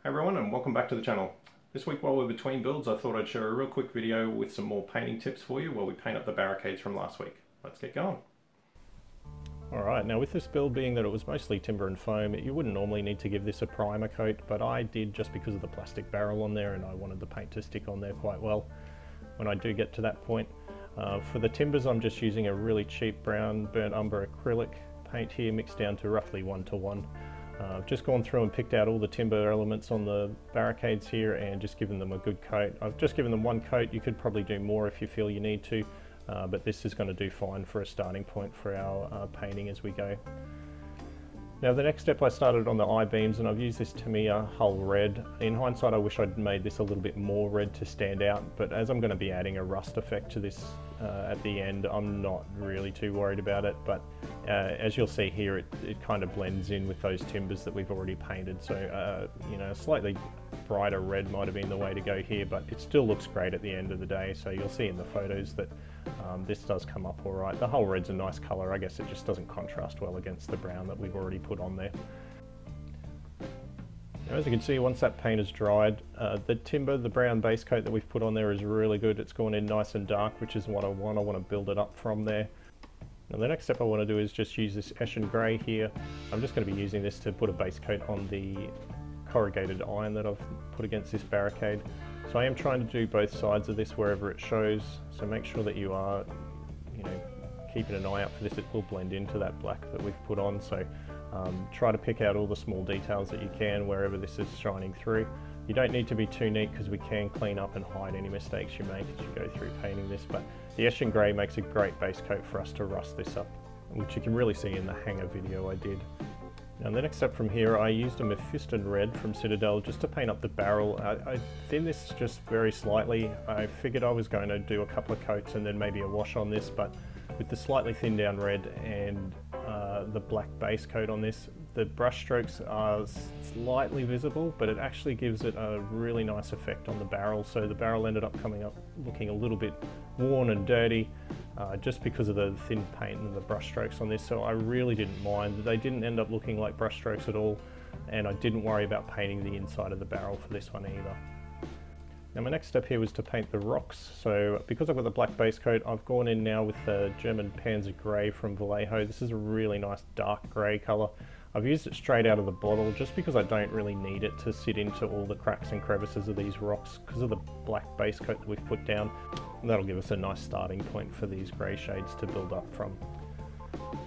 Hey everyone, and welcome back to the channel. This week while we're between builds, I thought I'd share a real quick video with some more painting tips for you while we paint up the barricades from last week. Let's get going. Alright, now with this build being that it was mostly timber and foam, you wouldn't normally need to give this a primer coat, but I did just because of the plastic barrel on there and I wanted the paint to stick on there quite well when I do get to that point. For the timbers, I'm just using a really cheap brown burnt umber acrylic paint here, mixed down to roughly 1:1. I've just gone through and picked out all the timber elements on the barricades here and just given them a good coat. I've just given them one coat. You could probably do more if you feel you need to, but this is going to do fine for a starting point for our painting as we go. Now the next step, I started on the I-beams and I've used this Tamiya Hull Red. In hindsight, I wish I'd made this a little bit more red to stand out, but as I'm going to be adding a rust effect to this at the end, I'm not really too worried about it, but as you'll see here, it kind of blends in with those timbers that we've already painted, so you know, a slightly brighter red might have been the way to go here, but it still looks great at the end of the day. So you'll see in the photos that this does come up all right. The Hull Red's a nice color. I guess it just doesn't contrast well against the brown that we've already put on there. Now, as you can see, once that paint is dried, the timber, the brown base coat that we've put on there is really good. It's gone in nice and dark, which is what I want. I want to build it up from there. Now the next step I want to do is just use this Eshin Grey here. I'm just going to be using this to put a base coat on the corrugated iron that I've put against this barricade. So I am trying to do both sides of this wherever it shows, so make sure that you are, you know, keeping an eye out for this. It will blend into that black that we've put on, so try to pick out all the small details that you can wherever this is shining through. You don't need to be too neat because we can clean up and hide any mistakes you make as you go through painting this, but the Eshin Grey makes a great base coat for us to rust this up, which you can really see in the hanger video I did. Now the next step from here, I used a Mephiston Red from Citadel just to paint up the barrel. I thinned this just very slightly. I figured I was going to do a couple of coats and then maybe a wash on this, but with the slightly thinned down red and the black base coat on this, the brush strokes are slightly visible, but it actually gives it a really nice effect on the barrel. So the barrel ended up coming up looking a little bit worn and dirty just because of the thin paint and the brush strokes on this. So I really didn't mind. They didn't end up looking like brush strokes at all, and I didn't worry about painting the inside of the barrel for this one either. Now my next step here was to paint the rocks. So because I've got the black base coat, I've gone in now with the German Panzer Grey from Vallejo. This is a really nice dark grey colour. I've used it straight out of the bottle just because I don't really need it to sit into all the cracks and crevices of these rocks because of the black base coat that we've put down. And that'll give us a nice starting point for these grey shades to build up from.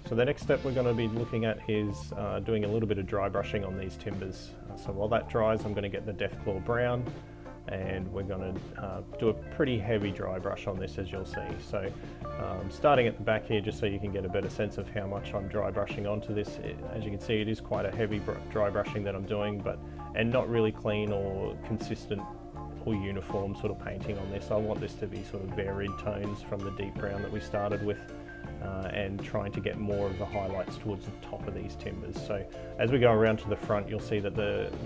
So the next step we're going to be looking at is doing a little bit of dry brushing on these timbers. So while that dries, I'm going to get the Deathclaw Brown, and we're going to do a pretty heavy dry brush on this, as you'll see. So starting at the back here, just so you can get a better sense of how much I'm dry brushing onto this. As you can see, it is quite a heavy dry brushing that I'm doing, and not really clean or consistent or uniform sort of painting on this. I want this to be sort of varied tones from the deep brown that we started with, and trying to get more of the highlights towards the top of these timbers. So as we go around to the front, you'll see that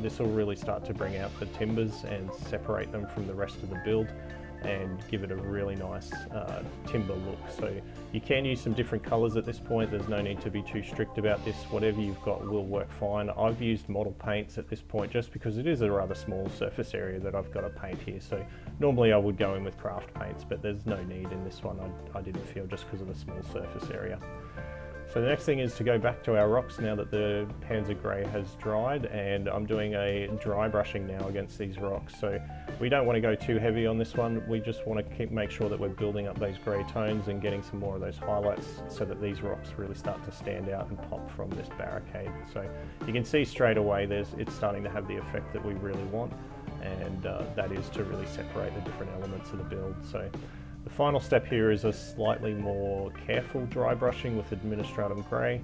this will really start to bring out the timbers and separate them from the rest of the build and give it a really nice timber look. So you can use some different colors at this point. There's no need to be too strict about this. Whatever you've got will work fine. I've used model paints at this point just because it is a rather small surface area that I've got to paint here. So normally I would go in with craft paints, but there's no need in this one. I didn't feel, just because of the small surface area. So the next thing is to go back to our rocks now that the Panzer Grey has dried, and I'm doing a dry brushing now against these rocks. So we don't want to go too heavy on this one. We just want to make sure that we're building up those grey tones and getting some more of those highlights so that these rocks really start to stand out and pop from this barricade. So you can see straight away it's starting to have the effect that we really want, and that is to really separate the different elements of the build. So the final step here is a slightly more careful dry brushing with Administratum Grey.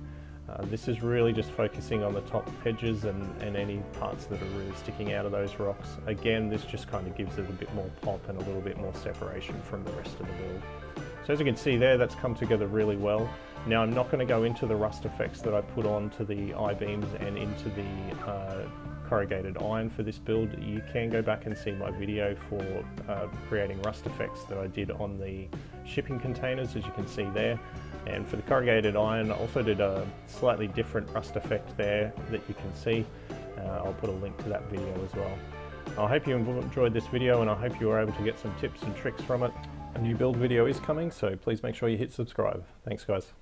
This is really just focusing on the top edges and any parts that are really sticking out of those rocks. Again, this just kind of gives it a bit more pop and a little bit more separation from the rest of the build. So as you can see there, that's come together really well. Now I'm not going to go into the rust effects that I put onto the I-beams and into the corrugated iron for this build. You can go back and see my video for creating rust effects that I did on the shipping containers, as you can see there. And for the corrugated iron, I also did a slightly different rust effect there that you can see. I'll put a link to that video as well. I hope you enjoyed this video, and I hope you were able to get some tips and tricks from it. A new build video is coming, so please make sure you hit subscribe. Thanks guys.